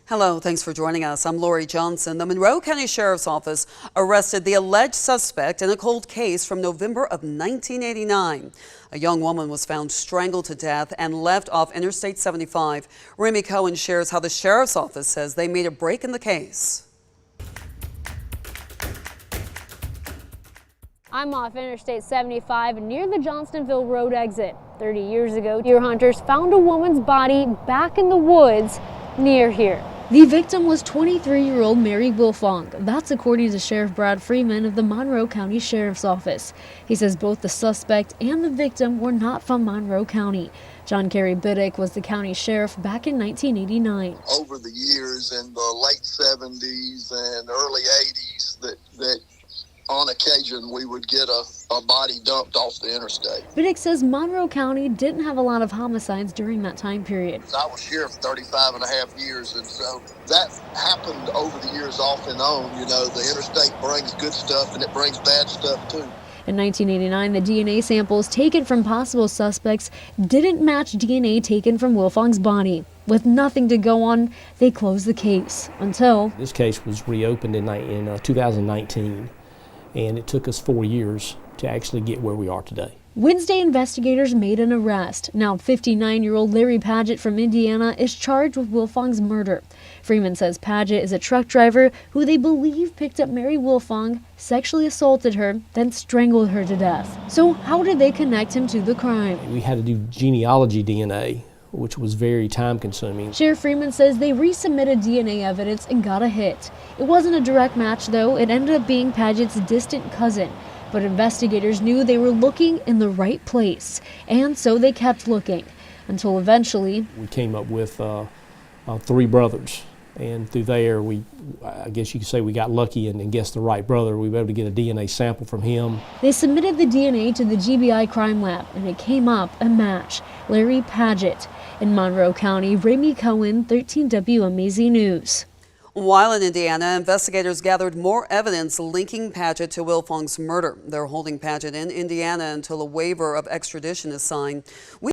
Hello, thanks for joining us. I'm Lori Johnson. The Monroe County Sheriff's Office arrested the alleged suspect in a cold case from November of 1989. A young woman was found strangled to death and left off Interstate 75. Remy Cohen shares how the Sheriff's Office says they made a break in the case. I'm off Interstate 75 near the Johnstonville Road exit. 30 years ago, deer hunters found a woman's body back in the woods near here. The victim was 23-year-old Mary Wilfong. That's according to Sheriff Brad Freeman of the Monroe County Sheriff's Office. He says both the suspect and the victim were not from Monroe County. John Kerry Biddick was the county sheriff back in 1989. Over the years in the late 70s and early 80s that on occasion we would get a body dumped off the interstate. Biddick says Monroe County didn't have a lot of homicides during that time period. I was sheriff 35 and a half years, and so that happened over the years off and on. You know, the interstate brings good stuff and it brings bad stuff too. In 1989, the DNA samples taken from possible suspects didn't match DNA taken from Wilfong's body. With nothing to go on, they closed the case until this case was reopened in 2019. And it took us 4 years to actually get where we are today. Wednesday, investigators made an arrest. Now 59-year-old Larry Paget from Indiana is charged with Wilfong's murder. Freeman says Paget is a truck driver who they believe picked up Mary Wilfong, sexually assaulted her, then strangled her to death. So how did they connect him to the crime? We had to do genealogy DNA, which was very time-consuming. Sheriff Freeman says they resubmitted DNA evidence and got a hit. It wasn't a direct match, though. It ended up being Paget's distant cousin. But investigators knew they were looking in the right place, and so they kept looking, until eventually we came up with 3 brothers. And through there, I guess you could say we got lucky and guessed the right brother. We were able to get a DNA sample from him. They submitted the DNA to the GBI crime lab, and it came up a match. Larry Paget. In Monroe County, Remy Cohen, 13 WMAZ News. While in Indiana, investigators gathered more evidence linking Paget to Wilfong's murder. They're holding Paget in Indiana until a waiver of extradition is signed.